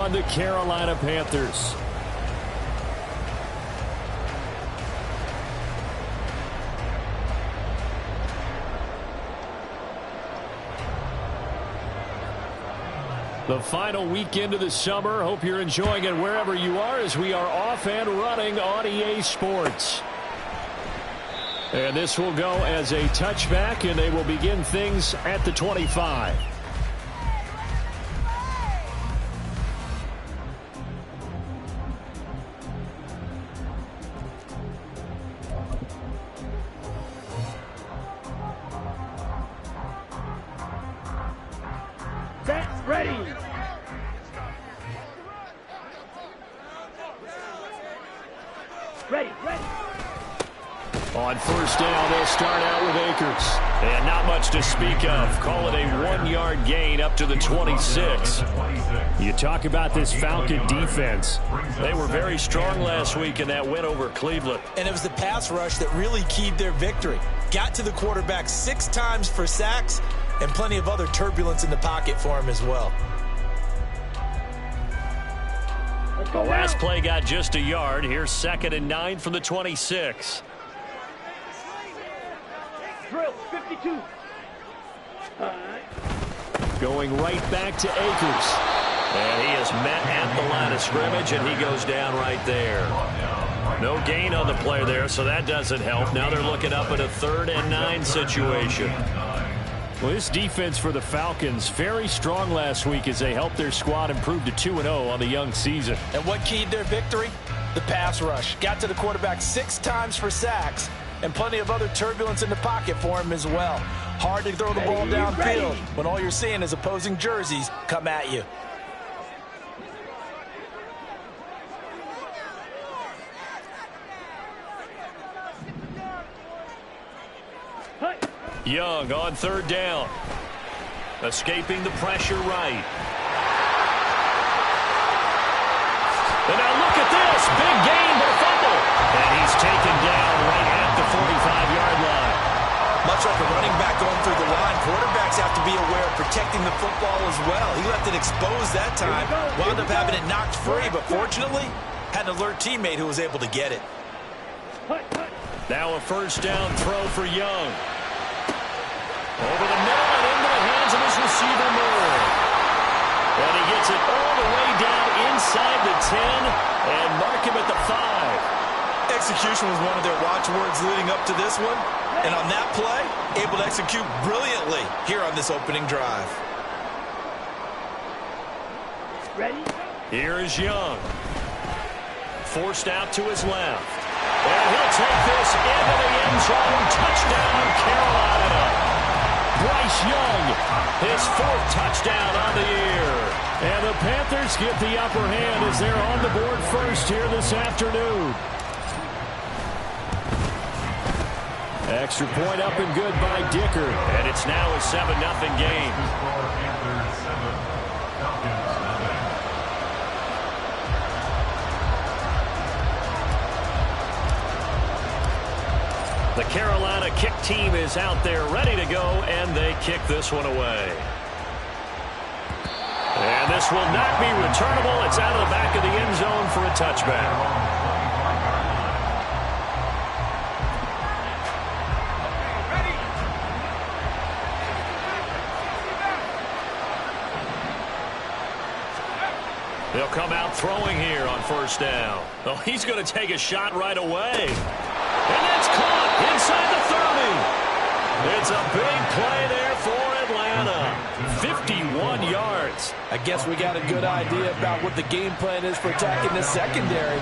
On the Carolina Panthers. The final weekend of the summer. Hope you're enjoying it wherever you are as we are off and running on EA Sports. And this will go as a touchback, and they will begin things at the 25. Ready. Ready. On first down, they'll start out with Akers. And not much to speak of. Call it a 1-yard gain up to the 26. You talk about this Falcon defense. They were very strong last week in that win over Cleveland. And it was the pass rush that really keyed their victory. Got to the quarterback 6 times for sacks and plenty of other turbulence in the pocket for him as well. The last play got just a yard. Here's 2nd and 9 from the 26. Drill, 52. Going right back to Akers. And he is met at the line of scrimmage, and he goes down right there. No gain on the play there, so that doesn't help. Now they're looking up at a 3rd and 9 situation. Well, this defense for the Falcons, very strong last week as they helped their squad improve to 2-0 on the young season. And what keyed their victory? The pass rush. Got to the quarterback 6 times for sacks and plenty of other turbulence in the pocket for him as well. Hard to throw the ball downfield when all you're seeing is opposing jerseys come at you. Young on 3rd down. Escaping the pressure right. And now look at this. Big gain, but a fumble. And he's taken down right at the 45-yard line. Much like a running back going through the line, quarterbacks have to be aware of protecting the football as well. He left it exposed that time. Wound up having it knocked free, but fortunately, had an alert teammate who was able to get it. Now a 1st down throw for Young. Over the middle and into the hands of his receiver, Moore. And he gets it all the way down inside the 10 and mark him at the 5. Execution was one of their watchwords leading up to this one. And on that play, able to execute brilliantly here on this opening drive. Ready? Here is Young. Forced out to his left. And he'll take this into the end zone. Touchdown, Carolina. Bryce Young, his 4th touchdown on the year. And the Panthers get the upper hand as they're on the board first here this afternoon. Extra point up and good by Dicker. And it's now a 7-0 game. The Carolina kick team is out there ready to go, and they kick this one away. And this will not be returnable. It's out of the back of the end zone for a touchback. They'll come out throwing here on 1st down. Oh, he's going to take a shot right away. And that's caught inside the 30. It's a big play there for Atlanta. 51 yards. I guess we got a good idea about what the game plan is for attacking this secondary.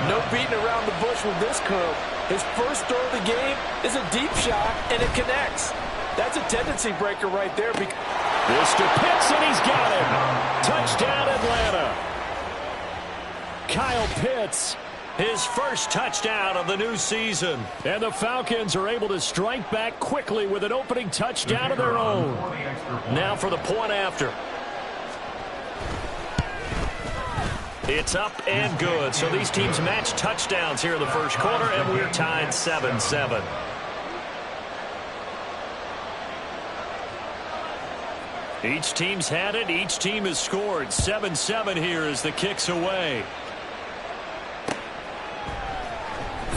No beating around the bush with this crew. His first throw of the game is a deep shot, and it connects. That's a tendency breaker right there. This to Pitts, and he's got him. Touchdown, Atlanta. Kyle Pitts, his first touchdown of the new season. And the Falcons are able to strike back quickly with an opening touchdown of their own. Now for the point after. It's up and good. So these teams match touchdowns here in the first quarter, and we're tied 7-7. Each team's had it. Each team has scored. 7-7 here as the kick's away.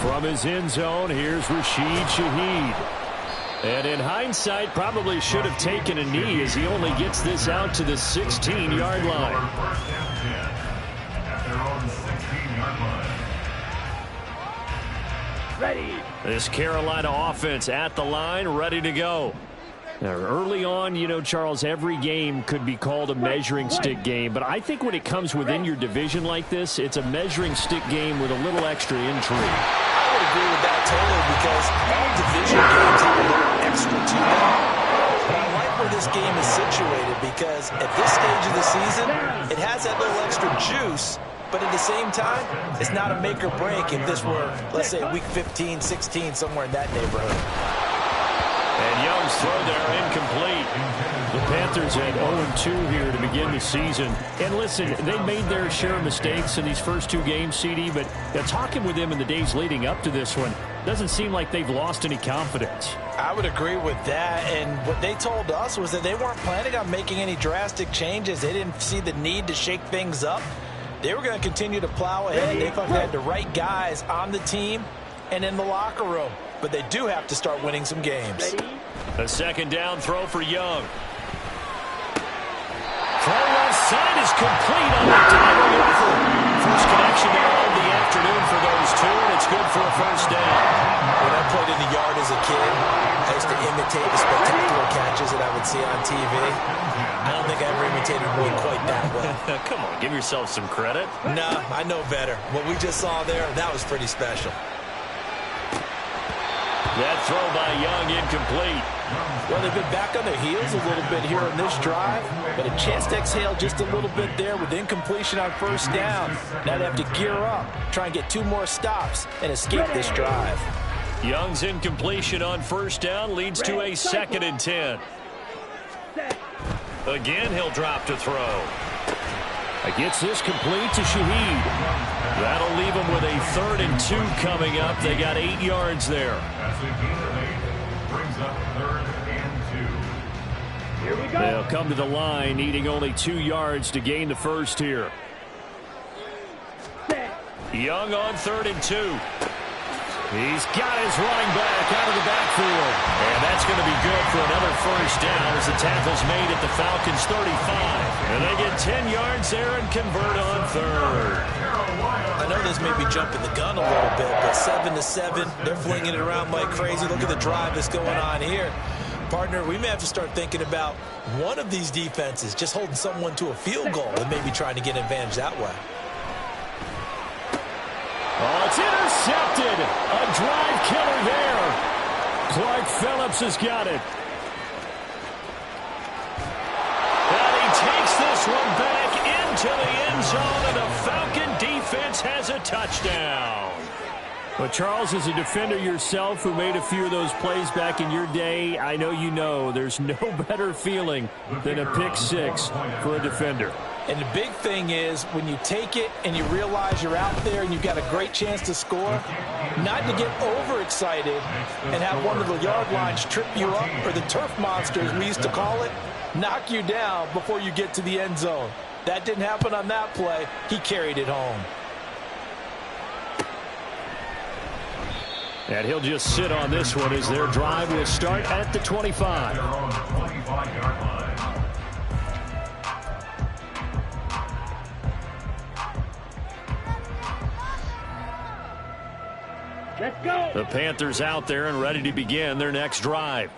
From his end zone, here's Rashid Shaheed. And in hindsight, probably should have taken a knee as he only gets this out to the 16-yard line. Ready. This Carolina offense at the line, ready to go. Now, early on, you know, Charles, every game could be called a measuring stick game. But I think when it comes within your division like this, it's a measuring stick game with a little extra intrigue. I would agree with that totally because all division games have a little extra to them. But I like where this game is situated because at this stage of the season, it has that little extra juice. But at the same time, it's not a make or break if this were, let's say, week 15, 16, somewhere in that neighborhood. And Young's throw there incomplete. The Panthers had 0-2 here to begin the season. And listen, they made their share of mistakes in these first two games, CD, but talking with them in the days leading up to this one, doesn't seem like they've lost any confidence. I would agree with that, and what they told us was that they weren't planning on making any drastic changes. They didn't see the need to shake things up. They were going to continue to plow ahead. They thought they had the right guys on the team and in the locker room. But they do have to start winning some games. A second down throw for Young. Throw left side is complete on the diving effort. First connection there of the afternoon for those two, and it's good for a first down. When I played in the yard as a kid, I used to imitate the spectacular catches that I would see on TV. I don't think I ever imitated one quite that well. Come on, give yourself some credit. No, I know better. What we just saw there, that was pretty special. That throw by Young incomplete. Well, they've been back on their heels a little bit here on this drive, but a chance to exhale just a little bit there with incompletion on first down. Now they have to gear up, try and get 2 more stops, and escape this drive. Young's incompletion on first down leads to a 2nd and 10. Again, he'll drop to throw. Gets this complete to Shaheed. That'll leave him with a 3rd and 2 coming up. They got 8 yards there. Here we go. They'll come to the line, needing only 2 yards to gain the first here. Young on 3rd and 2. He's got his running back out of the backfield. And that's going to be good for another first down as the tackle's made at the Falcons' 35. And they get 10 yards there and convert on 3rd. I know this may be jumping the gun a little bit, but 7-7, they're flinging it around like crazy. Look at the drive that's going on here. Partner, we may have to start thinking about one of these defenses just holding someone to a field goal and maybe trying to get an advantage that way. Oh, it's intercepted. A drive killer there. Clark Phillips has got it. And he takes this one back into the end zone, and the Falcon defense has a touchdown. Well, Charles, as a defender yourself who made a few of those plays back in your day, I know you know there's no better feeling than a pick six for a defender. And the big thing is when you take it and you realize you're out there and you've got a great chance to score, not to get overexcited and have one of the yard lines trip you up, or the turf monsters we used to call it, knock you down before you get to the end zone. That didn't happen on that play. He carried it home. And he'll just sit on this one as their drive will start at the 25. Let's go. The Panthers out there and ready to begin their next drive.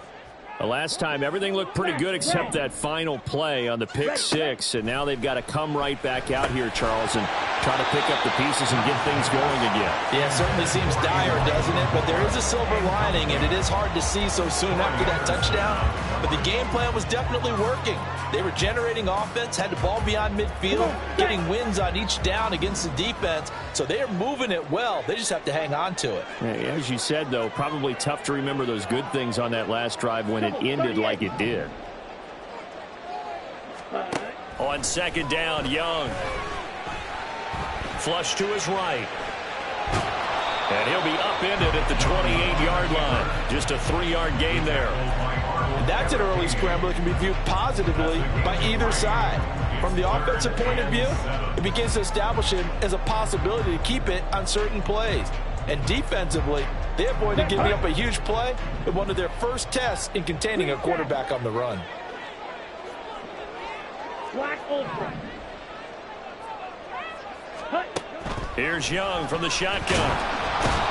The last time, everything looked pretty good except that final play on the pick six, and now they've got to come right back out here, Charles, and try to pick up the pieces and get things going again. Yeah, it certainly seems dire, doesn't it? But there is a silver lining, and it is hard to see so soon after that touchdown. But the game plan was definitely working. They were generating offense, had the ball beyond midfield, getting wins on each down against the defense. So they are moving it well. They just have to hang on to it. As you said, though, probably tough to remember those good things on that last drive when it ended like it did. On second down, Young. Flush to his right. And he'll be upended at the 28-yard line. Just a 3-yard gain there. That's an early scramble that can be viewed positively by either side. From the offensive point of view, it begins to establish him as a possibility to keep it on certain plays. And defensively, they avoided giving up a huge play in one of their first tests in containing a quarterback on the run. Black ultra. Here's Young from the shotgun.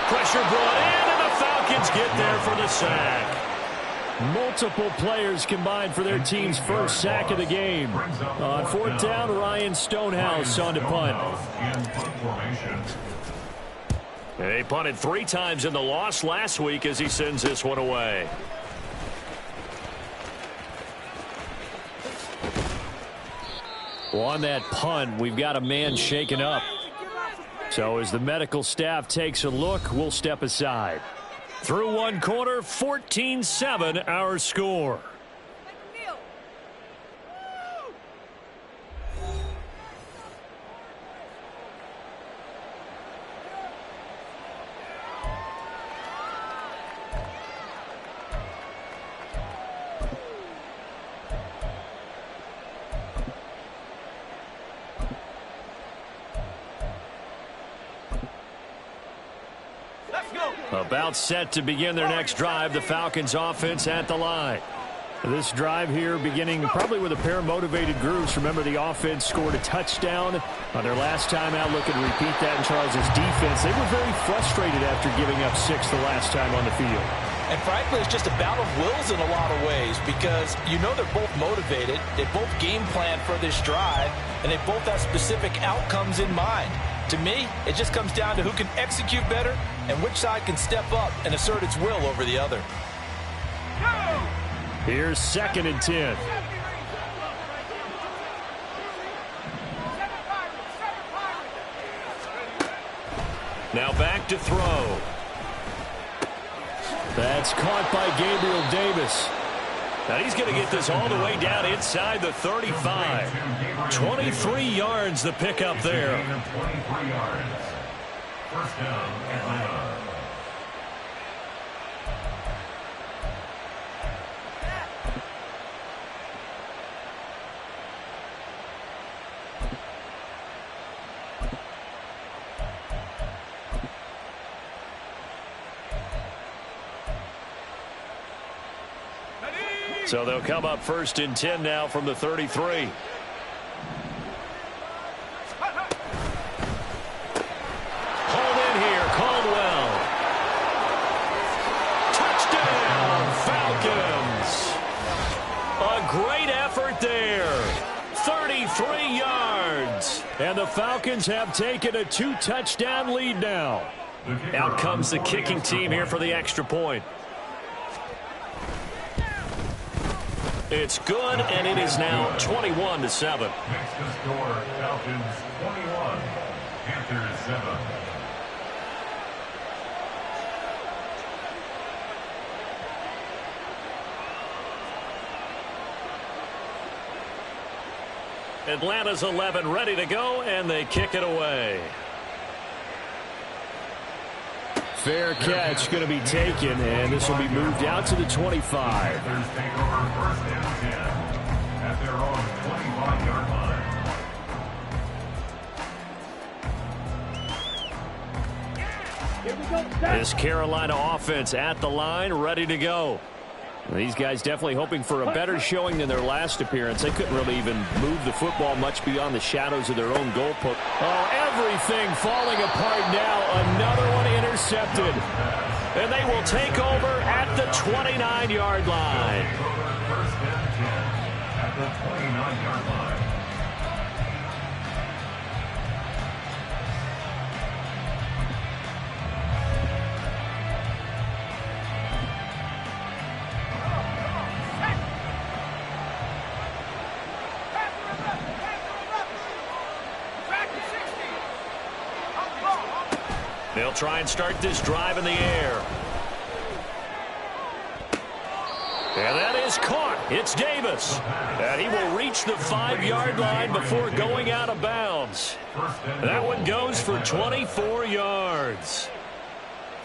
Pressure brought in, and the Falcons get there for the sack. Multiple players combined for their team's first sack of the game. On fourth down, Ryan Stonehouse on to punt. They punted 3 times in the loss last week as he sends this one away. Well, on that punt, we've got a man shaken up. So as the medical staff takes a look, we'll step aside. Through one quarter, 14-7 our score. About set to begin their next drive, the Falcons offense at the line. This drive here beginning probably with a pair of motivated groups. Remember, the offense scored a touchdown on their last time out. Looking to repeat that in Charles's defense. They were very frustrated after giving up 6 the last time on the field. And frankly, it's just a battle of wills in a lot of ways because you know they're both motivated. They both game plan for this drive, and they both have specific outcomes in mind. To me, it just comes down to who can execute better and which side can step up and assert its will over the other. Here's 2nd and 10. Now back to throw. That's caught by Gabriel Davis. Now he's going to get this all the way down inside the 35. 23 yards the pickup there. 23 yards. First down, Atlanta. So they'll come up 1st and 10 now from the 33. Hold in here, Caldwell. Touchdown, Falcons. A great effort there. 33 yards. And the Falcons have taken a 2-touchdown lead now. Out comes the kicking team here for the extra point. It's good, and it is now 21-7. Next to score, Falcons 21, Panthers 7. Atlanta's 11 ready to go, and they kick it away. Fair catch going to be taken, and this will be moved out to the 25. Panthers take over 1st and 10 at their own 25-yard line. Here we go. This Carolina offense at the line, ready to go. These guys definitely hoping for a better showing than their last appearance. They couldn't really even move the football much beyond the shadows of their own goal post. Oh, everything falling apart now. Another one intercepted. And they will take over at the 29-yard line. First and 10 at the 29-yard line. They'll try and start this drive in the air. And that is caught. It's Davis. And he will reach the 5-yard line before going out of bounds. That one goes for 24 yards.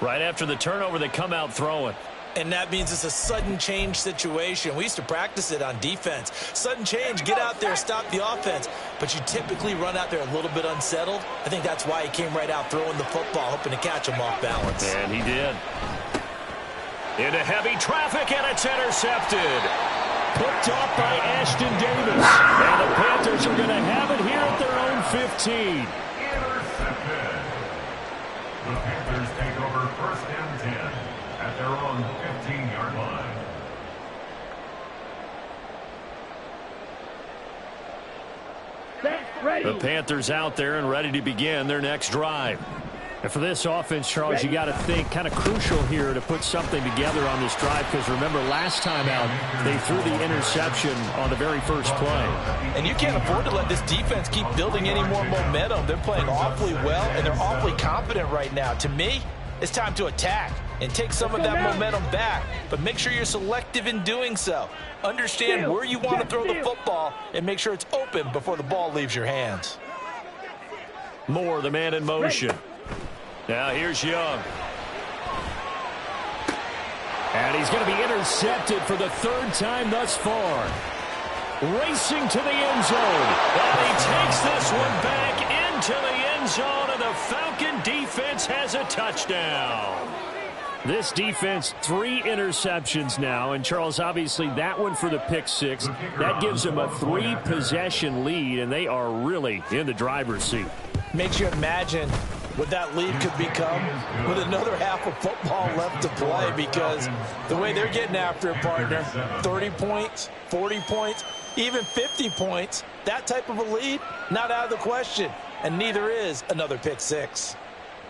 Right after the turnover, they come out throwing. And that means it's a sudden change situation. We used to practice it on defense. Sudden change, get out there, stop the offense. But you typically run out there a little bit unsettled. I think that's why he came right out throwing the football, hoping to catch him off balance. And he did. Into heavy traffic, and it's intercepted. Picked off by Ashton Davis. And the Panthers are going to have it here at their own 15. Intercepted. The Panthers take over 1st and 10 at their own 15-yard line. Ready. The Panthers out there and ready to begin their next drive. And for this offense, Charles, you got to think kind of crucial here to put something together on this drive, because remember last time out they threw the interception on the very first play. And you can't afford to let this defense keep building any more momentum. They're playing awfully well, and they're awfully confident right now. To me, it's time to attack and take some of that momentum back, but make sure you're selective in doing so. Understand where you want to throw the football and make sure it's open before the ball leaves your hands. Moore, the man in motion. Now here's Young. And he's going to be intercepted for the 3rd time thus far. Racing to the end zone. And he takes this one back into the end zone, and the Falcon defense has a touchdown. This defense, 3 interceptions now. And, Charles, obviously that one for the pick 6. That gives them a 3-possession lead, and they are really in the driver's seat. Makes you imagine what that lead could become with another half of football left to play, because the way they're getting after it, partner, 30 points, 40 points, even 50 points, that type of a lead, not out of the question, and neither is another pick 6.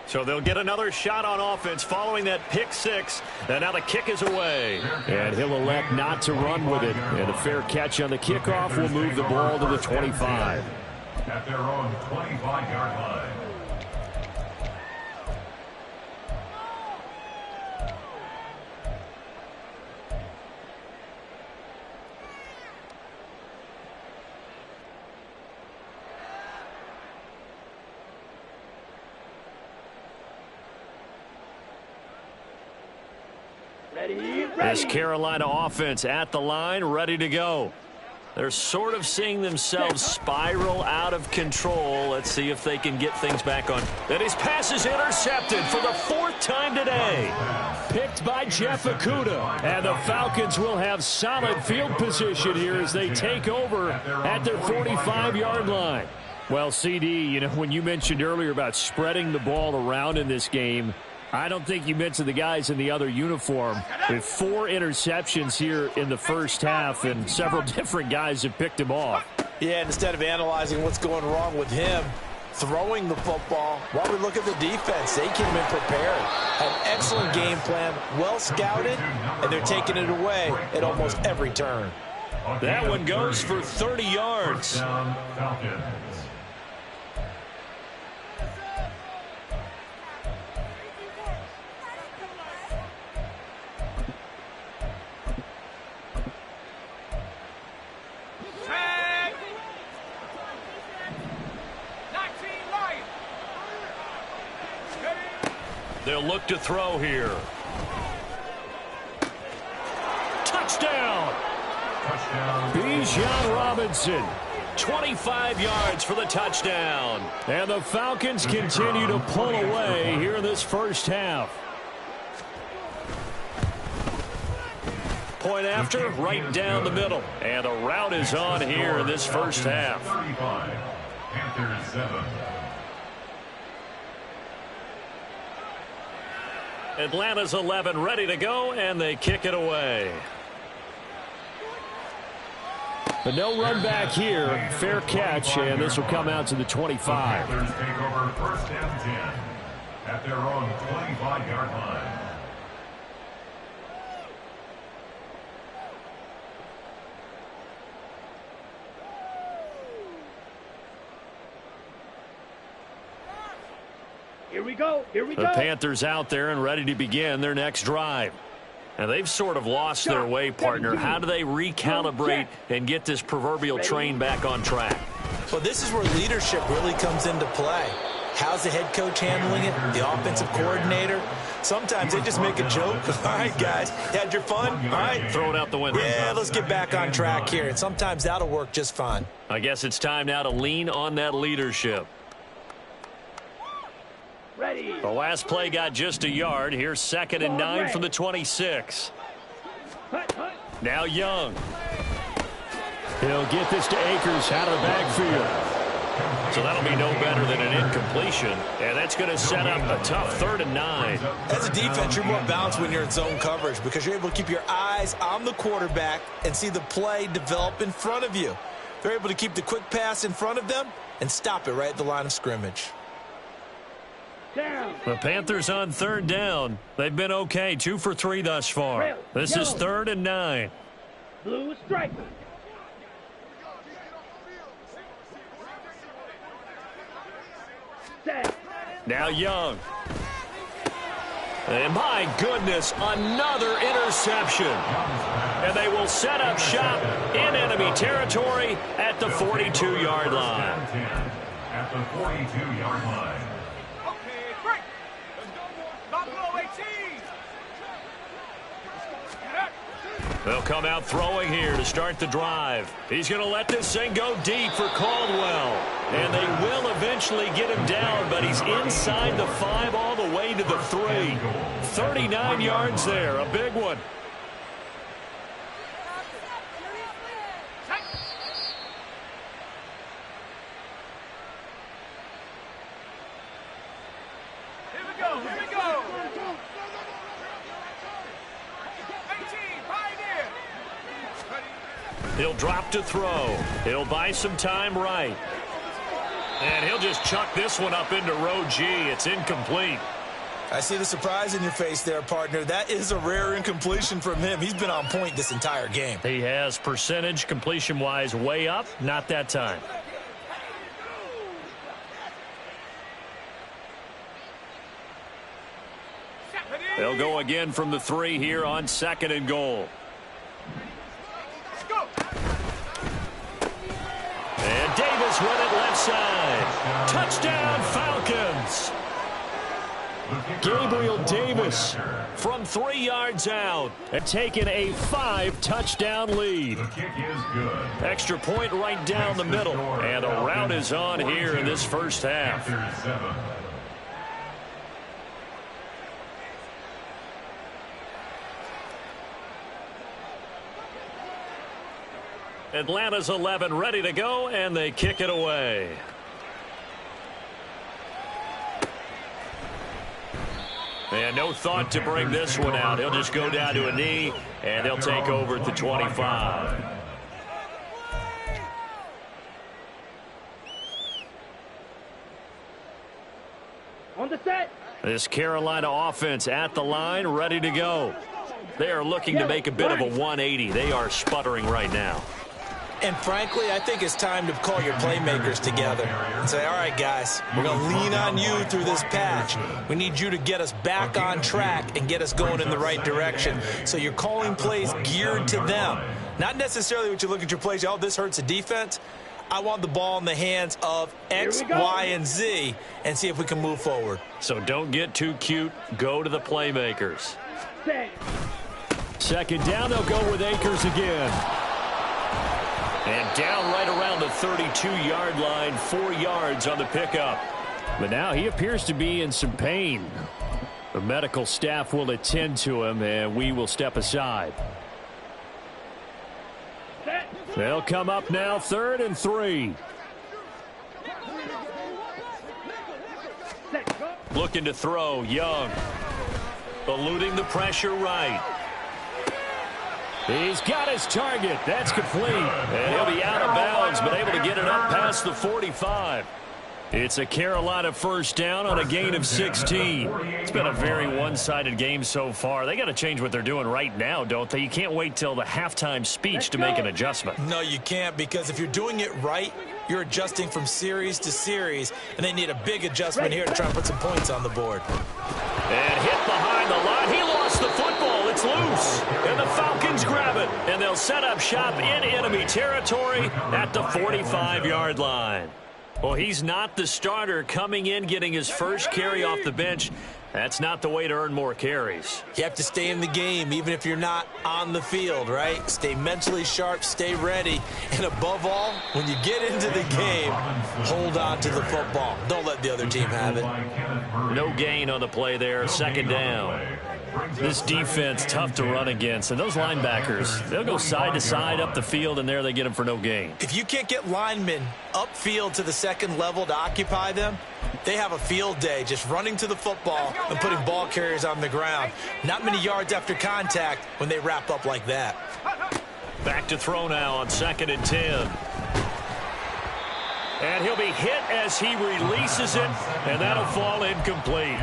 So they'll get another shot on offense following that pick 6, and now the kick is away. And he'll elect not to run with it, and a fair catch on the kickoff will move the ball to the 25. At their own 25-yard line. This Carolina offense at the line, ready to go. They're sort of seeing themselves spiral out of control. Let's see if they can get things back on. And his pass is intercepted for the 4th time today. Picked by Jeff Okudah. And the Falcons will have solid field position here as they take over at their 45-yard line. Well, CD, you know, when you mentioned earlier about spreading the ball around in this game, I don't think you mentioned the guys in the other uniform. With 4 interceptions here in the first half, and several different guys have picked him off. Yeah, and instead of analyzing what's going wrong with him, throwing the football, while we look at the defense, they came in prepared. Had an excellent game plan, well scouted, and they're taking it away at almost every turn. That one goes for 30 yards. They'll look to throw here. Touchdown! Bijan Robinson. 25 yards for the touchdown. And the Falcons continue to pull away here in this first half. Point after, right down the middle. And a route is on here in this first half. 35, Panthers 7. Atlanta's 11 ready to go, and they kick it away. But no run back here. Fair catch, and this will come out to the 25. The Panthers take over 1st and 10 at their own 25-yard line. Here we go. Here we go. The Panthers out there and ready to begin their next drive. And they've sort of lost their way, partner. How do they recalibrate and get this proverbial train back on track? Well, this is where leadership really comes into play. How's the head coach handling it? The offensive coordinator? Sometimes they just make a joke. All right, guys, had your fun? All right. Throw it out the window. Yeah, let's get back on track here. And sometimes that'll work just fine. I guess it's time now to lean on that leadership. Ready. The last play got just a yard. Here's 2nd and 9 from the 26. Now Young. He'll get this to Akers out of the backfield. So that'll be no better than an incompletion, and that's going to set up a tough 3rd and 9. As a defense, you're more balanced when you're in zone coverage because you're able to keep your eyes on the quarterback and see the play develop in front of you. They're able to keep the quick pass in front of them and stop it right at the line of scrimmage. Down. The Panthers on 3rd down. They've been okay, 2 for 3 thus far. This is 3rd and 9. Blue striker. Set. Now Young. And my goodness, another interception. And they will set up shop in enemy territory at the 42-yard line. At the 42-yard line. Okay, break. Let's go, Buffalo 18. They'll come out throwing here to start the drive. He's going to let this thing go deep for Caldwell. And they will eventually get him down, but he's inside the 5 all the way to the 3. 39 yards there, a big one. Here we go, here we go. 18, pioneer. He'll drop to throw. He'll buy some time right. And he'll just chuck this one up into row G. It's incomplete. I see the surprise in your face there, partner. That is a rare incompletion from him. He's been on point this entire game. He has percentage completion-wise way up. Not that time. They'll go again from the 3 here on 2nd and goal. And Davis with it left side. Touchdown, Falcons. Gabriel Davis From 3 yards out. and taking a 5-touchdown lead. The kick is good. Extra point right down the middle. And a rout is on here in this first half. Panthers 7. Atlanta's 11 ready to go, and they kick it away. And no thought to bring this one out. He'll just go down to a knee, and they'll take over at the 25. On the set. This Carolina offense at the line, ready to go. They are looking to make a bit of a 180. They are sputtering right now. And frankly, I think it's time to call your playmakers together and say, all right, guys, we're going to lean on you through this patch. We need you to get us back on track and get us going in the right direction. So you're calling plays geared to them. Not necessarily what you look at your plays, oh, this hurts the defense. I want the ball in the hands of X, Y, and Z and see if we can move forward. So don't get too cute. Go to the playmakers. Set. 2nd down, they'll go with Akers again. And down right around the 32-yard line, 4 yards on the pickup. But now he appears to be in some pain. The medical staff will attend to him, and we will step aside. Set. They'll come up now, 3rd and 3. Set. Go. Looking to throw, Young. Eluding the pressure right. He's got his target. That's complete. And he'll be out of bounds, but able to get it up past the 45. It's a Carolina first down on a gain of 16. It's been a very one-sided game so far. They got to change what they're doing right now, don't they? You can't wait till the halftime speech to make an adjustment. No, you can't, because if you're doing it right, you're adjusting from series to series, and they need a big adjustment here to try and put some points on the board. And hit behind the line. He lost the football. It's loose. And the Falcons grab it. And they'll set up shop in enemy territory at the 45-yard line. Well, he's not the starter coming in, getting his first carry off the bench. That's not the way to earn more carries. You have to stay in the game, even if you're not on the field, right? Stay mentally sharp, stay ready, and above all, when you get into the game, hold on to the football. Don't let the other team have it. No gain on the play there, second down. This defense, tough to run against. And those linebackers, they'll go side to side up the field, and there they get them for no gain. If you can't get linemen upfield to the second level to occupy them, they have a field day just running to the football and putting ball carriers on the ground. Not many yards after contact when they wrap up like that. Back to throw now on 2nd and 10. And he'll be hit as he releases it, and that'll fall incomplete.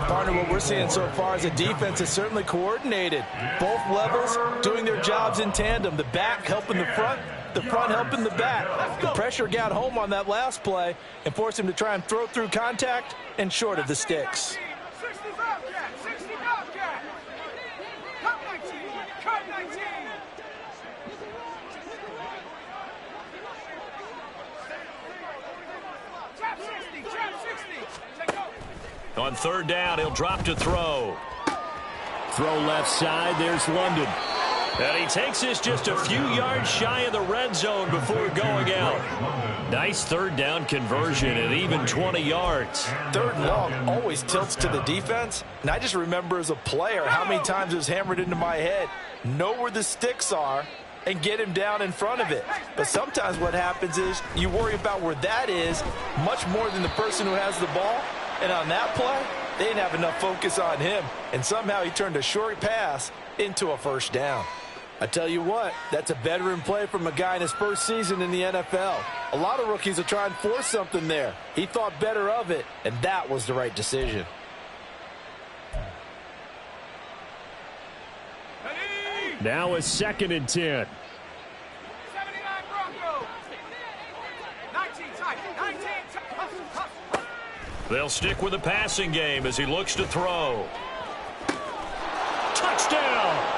Partner, what we're seeing so far is the defense is certainly coordinated. Both levels doing their jobs in tandem. The back helping the front helping the back. The pressure got home on that last play and forced him to try and throw through contact and short of the sticks. 60 Jack. 60 Jack. Cut 19. Cut 19. Trap 60. Trap 60. Take over. On 3rd down, he'll drop to throw. Throw left side. There's London. And he takes this just a few yards shy of the red zone before going out. Nice 3rd down conversion at even 20 yards. 3rd and long always tilts to the defense. And I just remember as a player how many times it was hammered into my head. Know where the sticks are and get him down in front of it. But sometimes what happens is you worry about where that is much more than the person who has the ball. And on that play, they didn't have enough focus on him. And somehow he turned a short pass into a 1st down. I tell you what, that's a veteran play from a guy in his first season in the NFL. A lot of rookies will try and force something there. He thought better of it, and that was the right decision. Now a 2nd and 10. 79 Broncos. 19 tight. 19 tight. They'll stick with the passing game as he looks to throw. Touchdown!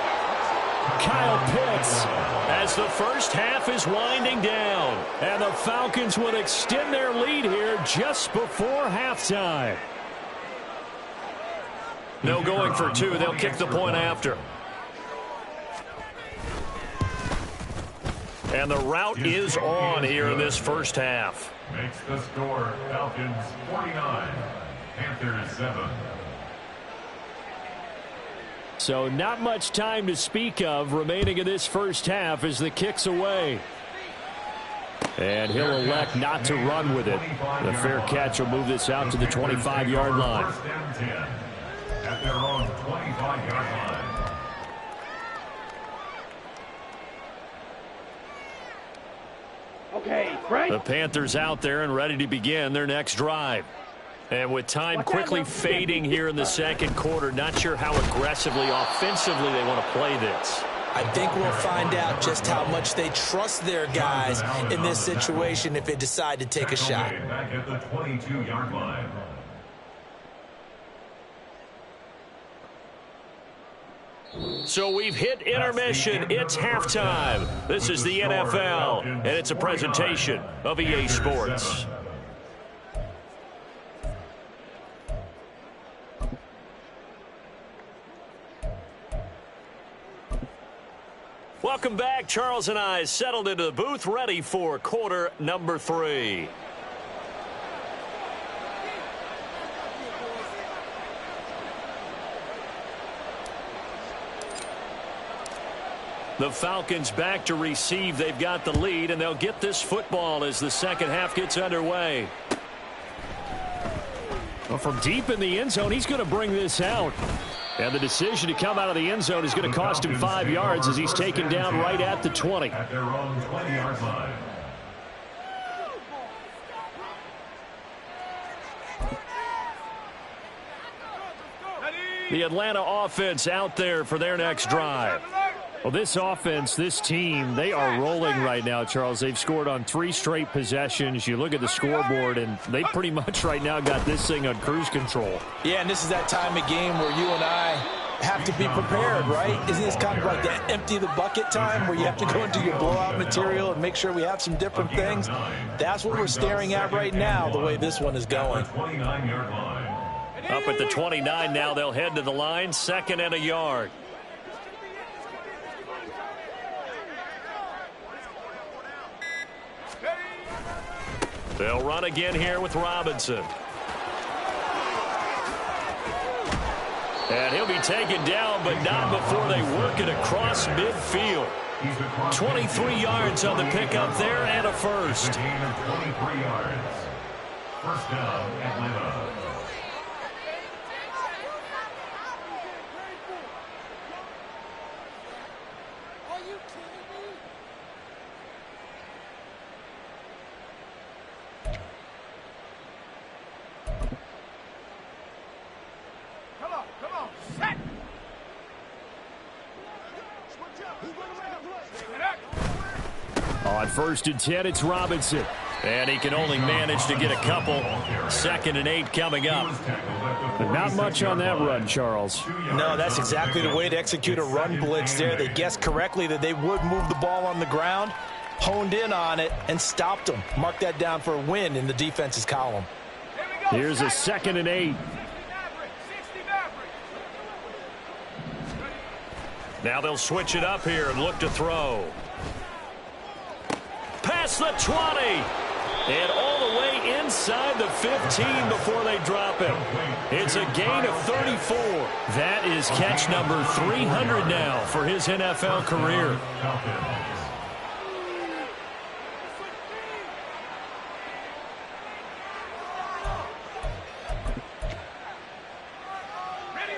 Kyle Pitts. As the first half is winding down. And the Falcons will extend their lead here just before halftime. No going for 2. They'll kick the point after. And the route is on here in this first half. Makes the score Falcons 49, Panthers 7. So not much time to speak of remaining in this first half as the kick's away. And he'll elect not to run with it. The fair catch will move this out to the 25-yard line. 1st and 10 at their own 25-yard line. Okay, right. The Panthers out there and ready to begin their next drive. And with time quickly fading here in the 2nd quarter, not sure how aggressively, offensively they want to play this. I think we'll find out just how much they trust their guys in this situation if they decide to take a shot. Back at the 22-yard line. So we've hit intermission. It's halftime. This is the NFL, and it's a presentation of EA Sports. Welcome back. Charles and I settled into the booth, ready for quarter number 3. The Falcons back to receive. They've got the lead, and they'll get this football as the second half gets underway. Well, from deep in the end zone, he's going to bring this out. And the decision to come out of the end zone is going to cost him 5 yards as he's taken down right at the 20. At their own 20-yard line. The Atlanta offense out there for their next drive. Well, this offense, this team, they are rolling right now, Charles. They've scored on 3 straight possessions. You look at the scoreboard, and they pretty much right now got this thing on cruise control. Yeah, and this is that time of game where you and I have to be prepared, right? Isn't this kind of like that empty the bucket time where you have to go into your blowout material and make sure we have some different things? That's what we're staring at right now, the way this one is going. Up at the 29 now, they'll head to the line, 2nd and a yard. They'll run again here with Robinson. And he'll be taken down, but not before they work it across midfield. 23 yards on the pickup there and a first. A gain of 23 yards. First down, Atlanta. On 1st and 10, it's Robinson. And he can only manage to get a couple. 2nd and 8 coming up. But not much on that run, Charles. No, that's exactly the way to execute a run blitz there. They guessed correctly that they would move the ball on the ground, honed in on it, and stopped them. Mark that down for a win in the defense's column. Here's a 2nd and 8. Now they'll switch it up here and look to throw. Past the 20. And all the way inside the 15 before they drop him. It's a gain of 34. That is catch number 300 now for his NFL career.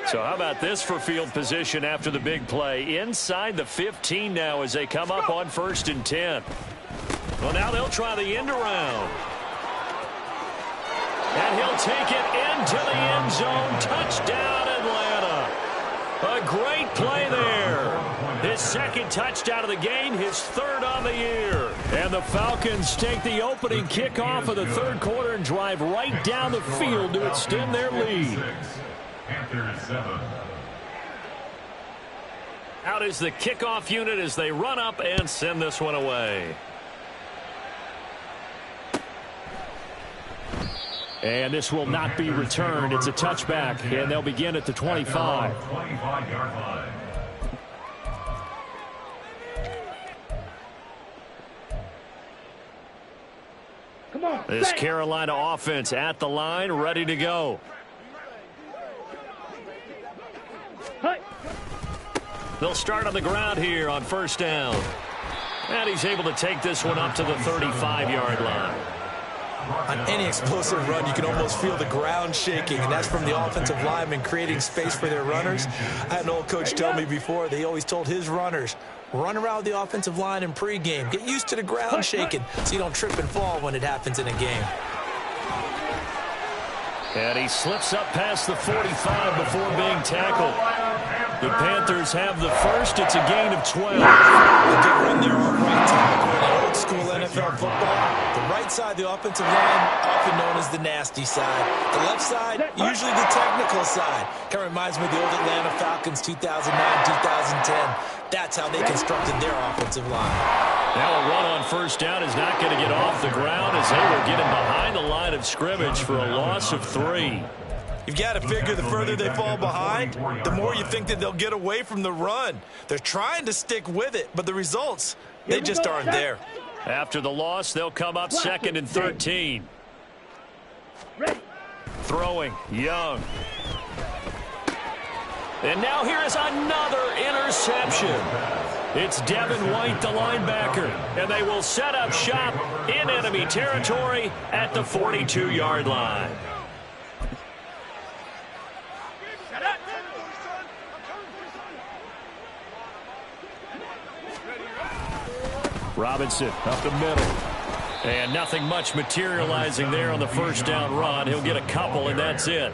So how about this for field position after the big play? Inside the 15 now as they come up on 1st and 10. Well, now they'll try the end around. And he'll take it into the end zone. Touchdown, Atlanta. A great play there. His 2nd touchdown of the game, his 3rd on the year. And the Falcons take the opening kickoff of the 3rd quarter and drive right down the field to extend their lead. Out is the kickoff unit as they run up and send this one away. And this will not be returned. It's a touchback, and they'll begin at the 25. 25-yard line. Come on. This Carolina offense at the line, ready to go. They'll start on the ground here on 1st down. And he's able to take this one up to the 35-yard line. On any explosive run, you can almost feel the ground shaking, and that's from the offensive linemen creating space for their runners. I had an old coach tell me before, they always told his runners, run around the offensive line in pregame. Get used to the ground shaking so you don't trip and fall when it happens in a game. And he slips up past the 45 before being tackled. The Panthers have the first. It's a gain of 12. A good run there on right tackle in old school NFL football. The right side, the offensive line, often known as the nasty side. The left side, usually the technical side. Kind of reminds me of the old Atlanta Falcons 2009-2010. That's how they constructed their offensive line. Now a run on 1st down is not going to get off the ground as they will get him behind the line of scrimmage for a loss of 3. You've got to figure the further they fall behind, the more you think that they'll get away from the run. They're trying to stick with it, but the results, they just aren't there. After the loss, they'll come up 2nd and 13. Throwing, Young. And now here is another interception. It's Devin White, the linebacker, and they will set up shop in enemy territory at the 42-yard line. Robinson up the middle. And nothing much materializing there on the 1st down run. He'll get a couple, and that's it.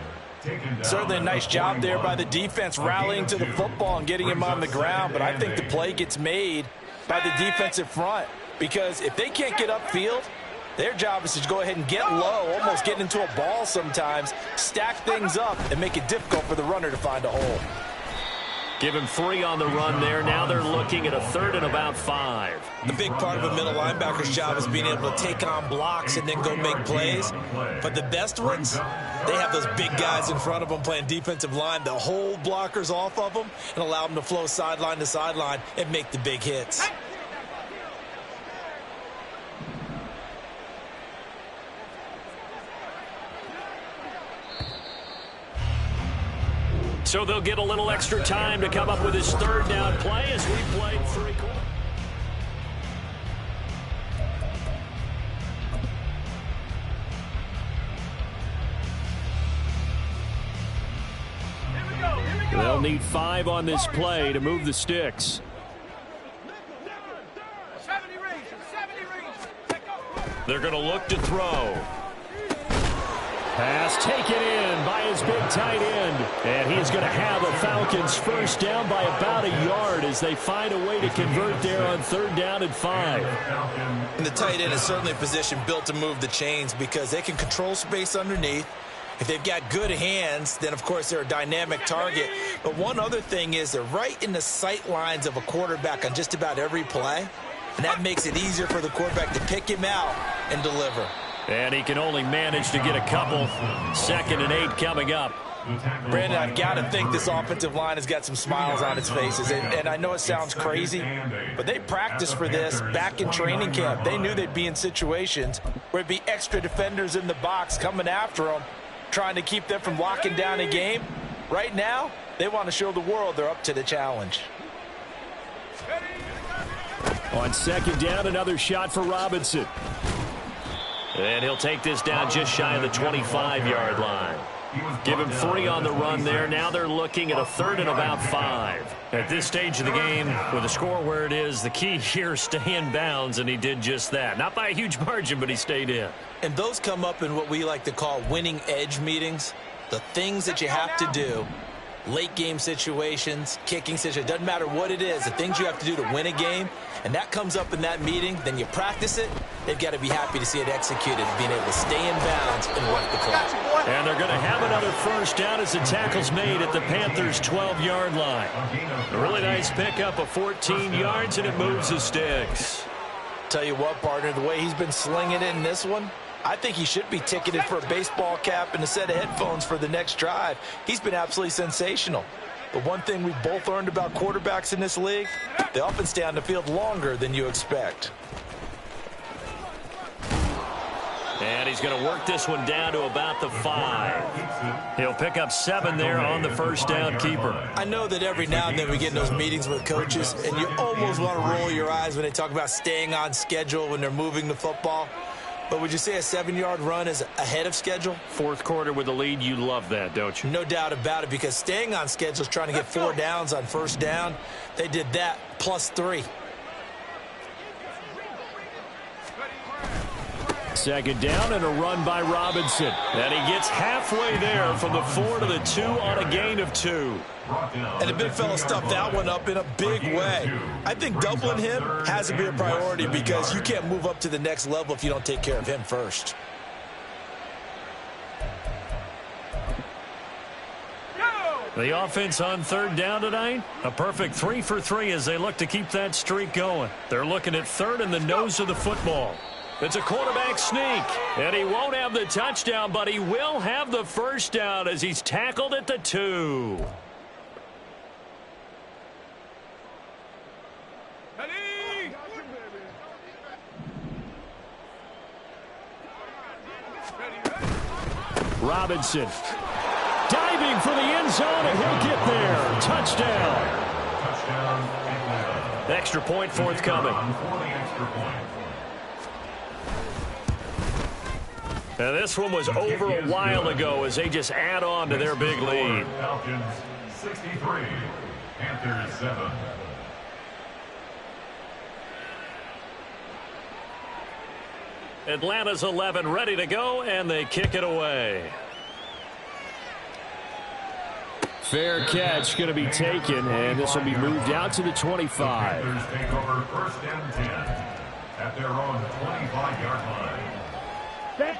Certainly a nice job there by the defense rallying to the football and getting him on the ground, but I think the play gets made by the defensive front because if they can't get upfield, their job is to go ahead and get low, almost get into a ball sometimes, stack things up, and make it difficult for the runner to find a hole. Give him 3 on the run there. Now they're looking at a 3rd and about 5. The big part of a middle linebacker's job is being able to take on blocks and then go make plays. But the best ones, they have those big guys in front of them playing defensive line that hold blockers off of them and allow them to flow sideline to sideline and make the big hits. So they'll get a little extra time to come up with his 3rd down play as we play 3 quarters. They'll need 5 on this play to move the sticks. 70 range. They're going to look to throw. Pass taken in by his big tight end. And he's going to have the Falcons first down by about a yard as they find a way to convert there on 3rd down and 5. And the tight end is certainly a position built to move the chains because they can control space underneath. If they've got good hands, then, of course, they're a dynamic target. But one other thing is they're right in the sight lines of a quarterback on just about every play. And that makes it easier for the quarterback to pick him out and deliver. And he can only manage to get a couple. 2nd and 8 coming up. Brandon, I've got to think this offensive line has got some smiles on its faces. And I know it sounds crazy, but they practiced for this back in training camp. They knew they'd be in situations where it'd be extra defenders in the box coming after them, trying to keep them from locking down a game. Right now, they want to show the world they're up to the challenge. On 2nd down, another shot for Robinson. And he'll take this down just shy of the 25-yard line. Give him 3 on the run there. Now they're looking at a 3rd and about 5. At this stage of the game, with the score where it is, the key here is stay in bounds, and he did just that. Not by a huge margin, but he stayed in. And those come up in what we like to call winning edge meetings. The things that you have to do, late game situations, kicking situations, doesn't matter what it is, the things you have to do to win a game, and that comes up in that meeting, then you practice it, they've got to be happy to see it executed, being able to stay in bounds and work the clock. And they're going to have another first down as the tackle's made at the Panthers' 12-yard line. A really nice pickup of 14 yards, and it moves the sticks. Tell you what, partner, the way he's been slinging it in this one, I think he should be ticketed for a baseball cap and a set of headphones for the next drive. He's been absolutely sensational. But one thing we've both learned about quarterbacks in this league, they often stay on the field longer than you expect. And he's going to work this one down to about the 5. He'll pick up 7 there on the first down keeper. I know that every now and then we get in those meetings with coaches, and you almost want to roll your eyes when they talk about staying on schedule when they're moving the football. But would you say a 7-yard run is ahead of schedule? 4th quarter with the lead, you love that, don't you? No doubt about it, because staying on schedule is trying to get 4 downs on first down. They did that plus 3. 2nd down and a run by Robinson. And he gets halfway there from the 4 to the 2 on a gain of 2. And the big fella stuffed that one up in a big way. I think doubling him has to be a priority because you can't move up to the next level if you don't take care of him first. The offense on 3rd down tonight, a perfect 3 for 3 as they look to keep that streak going. They're looking at 3rd and the nose of the football. It's a quarterback sneak, and he won't have the touchdown, but he will have the first down as he's tackled at the 2. Robinson diving for the end zone, and he'll get there. Touchdown. Extra point forthcoming. Now this one was over a while ago as they just add on to their big lead. Falcons 63, Panthers 7. Atlanta's 11 ready to go, and they kick it away. Fair catch going to be taken, and this will be moved out to the 25. Panthers take over 1st and 10 at their own 25-yard line.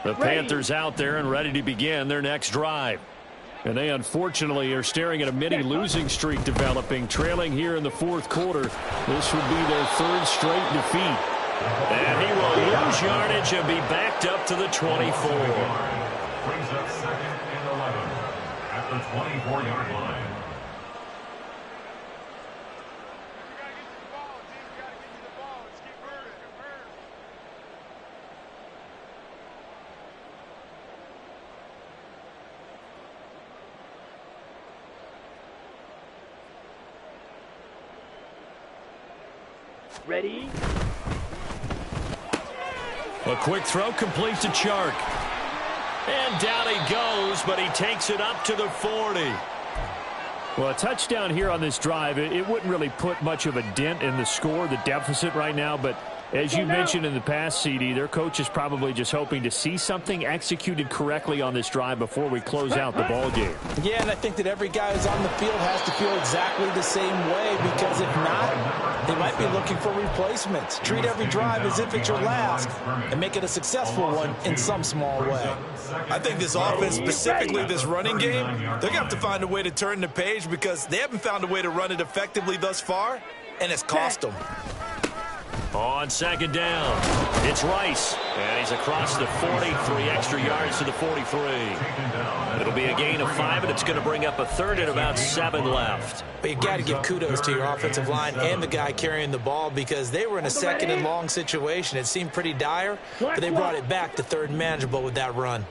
The Panthers out there and ready to begin their next drive. And they unfortunately are staring at a mini losing streak developing, trailing here in the fourth quarter. This would be their third straight defeat. And he will lose yardage and be backed up to the 24. Brings up second and 11 at the 24-yard line. Ready? A quick throw complete to Chark. And down he goes, but he takes it up to the 40. Well, a touchdown here on this drive, it wouldn't really put much of a dent in the score, the deficit right now, but as you mentioned in the past, CD, their coach is probably just hoping to see something executed correctly on this drive before we close out the ball game. Yeah, and I think that every guy who's on the field has to feel exactly the same way, because if not, they might be looking for replacements. Treat every drive as if it's your last and make it a successful one in some small way. I think this offense, specifically this running game, they're going to have to find a way to turn the page, because they haven't found a way to run it effectively thus far, and it's cost them. On second down, it's Rice, and he's across the 40, 3 extra yards to the 43. It'll be a gain of 5, and it's going to bring up a third and about 7 left. But you got to give kudos to your offensive line and the guy carrying the ball, because they were in a second and long situation. It seemed pretty dire, but they brought it back to third and manageable with that run.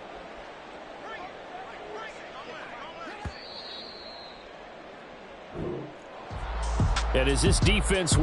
And as this defense